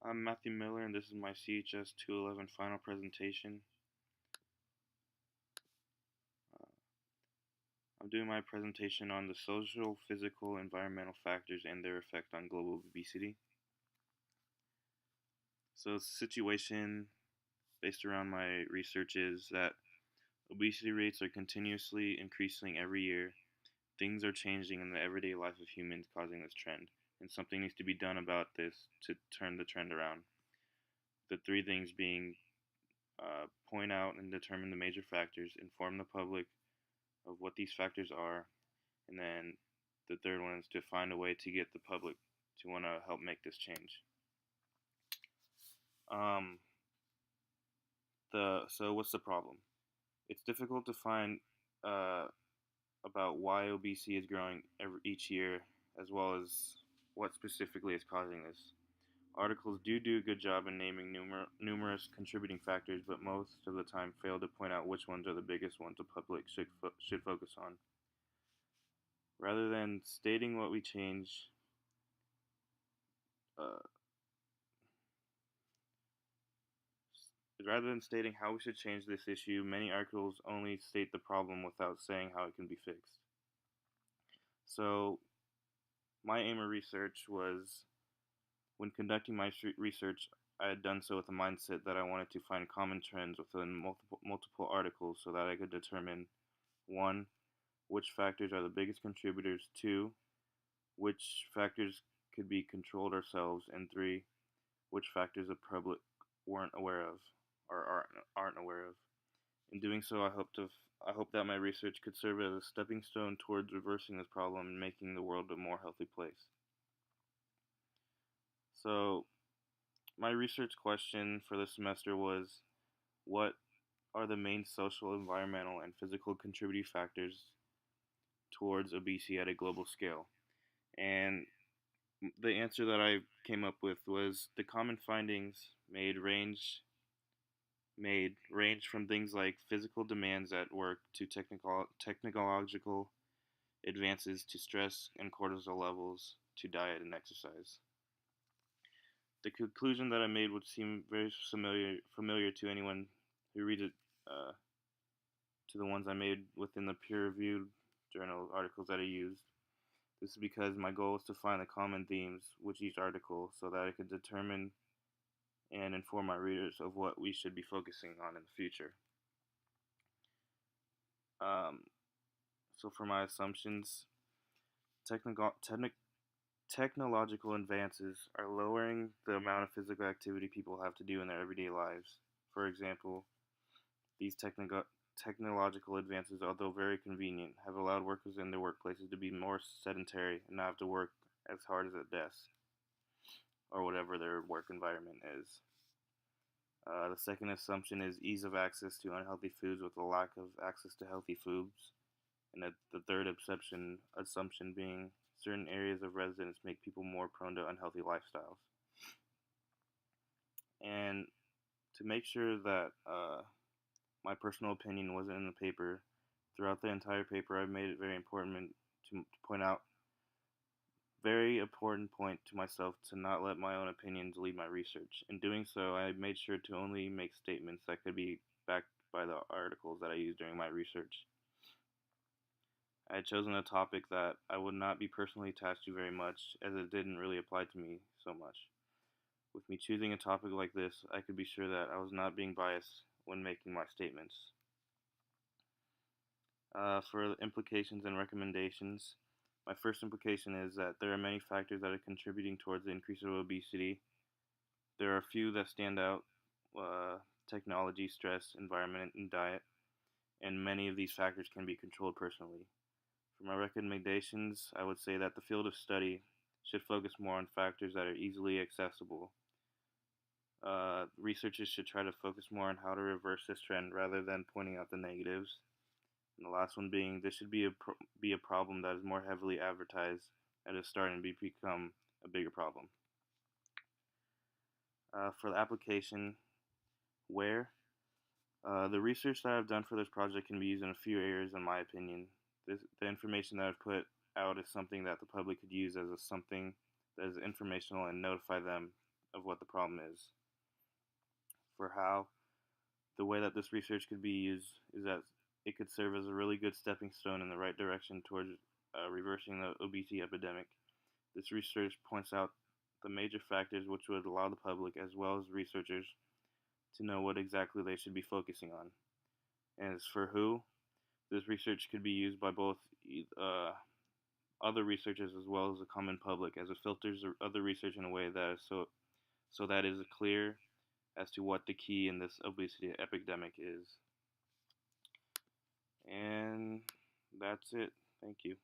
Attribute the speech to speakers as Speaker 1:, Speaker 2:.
Speaker 1: I'm Matthew Miller, and this is my CHS 211 final presentation. Uh, I'm doing my presentation on the social, physical, environmental factors and their effect on global obesity. So, the situation based around my research is that obesity rates are continuously increasing every year. Things are changing in the everyday life of humans, causing this trend, and something needs to be done about this to turn the trend around. The three things being point out and determine the major factors, inform the public of what these factors are, and then the third one is to find a way to get the public to want to help make this change. Um, so what's the problem? It's difficult to find uh, about why obesity is growing each year, as well as what specifically is causing this. Articles do a good job in naming numerous contributing factors, but most of the time fail to point out which ones are the biggest ones the public should focus on. Rather than stating what we change, uh, rather than stating how we should change this issue, many articles only state the problem without saying how it can be fixed. So, my aim of research was when conducting my research, I had done so with the mindset that I wanted to find common trends within multiple articles so that I could determine one, which factors are the biggest contributors, two, which factors could be controlled ourselves, and three, which factors the public weren't aware of or aren't aware of. In doing so, I hope that my research could serve as a stepping stone towards reversing this problem and making the world a more healthy place. So, my research question for this semester was, what are the main social, environmental, and physical contributing factors towards obesity at a global scale? And the answer that I came up with was the common findings range from things like physical demands at work to technological advances to stress and cortisol levels to diet and exercise. The conclusion that I made would seem very familiar to anyone who reads it, to the ones I made within the peer-reviewed journal articles that I used. This is because my goal is to find the common themes with each article so that I could determine and inform my readers of what we should be focusing on in the future. Um, so for my assumptions, technical, technological advances are lowering the amount of physical activity people have to do in their everyday lives. For example, these technological advances, although very convenient, have allowed workers in their workplaces to be more sedentary and not have to work as hard as a desk or whatever their work environment is. The second assumption is ease of access to unhealthy foods with a lack of access to healthy foods. And the third assumption being certain areas of residence make people more prone to unhealthy lifestyles. And to make sure that my personal opinion wasn't in the paper, throughout the entire paper I've made it very important to point out very important point to myself to not let my own opinions lead my research. In doing so, I made sure to only make statements that could be backed by the articles that I used during my research. I had chosen a topic that I would not be personally attached to very much, as it didn't really apply to me so much. With me choosing a topic like this, I could be sure that I was not being biased when making my statements. For implications and recommendations, my first implication is that there are many factors that are contributing towards the increase of obesity. There are a few that stand out: technology, stress, environment, and diet, and many of these factors can be controlled personally. For my recommendations, I would say that the field of study should focus more on factors that are easily accessible. Researchers should try to focus more on how to reverse this trend rather than pointing out the negatives. And the last one being, this should be a problem that is more heavily advertised and is starting to become a bigger problem. For the application, where the research that I've done for this project can be used in a few areas, in my opinion. The information that I've put out is something that the public could use as something that is informational and notify them of what the problem for how the way that this research could be used is that it could serve as a really good stepping stone in the right direction towards reversing the obesity epidemic. This research points out the major factors which would allow the public as well as researchers to know what exactly they should be focusing on. And as for who, this research could be used by both uh, other researchers as well as the common public, as it filters other research in a way that is so that is clear as to what the key in this obesity epidemic is. And that's it. Thank you.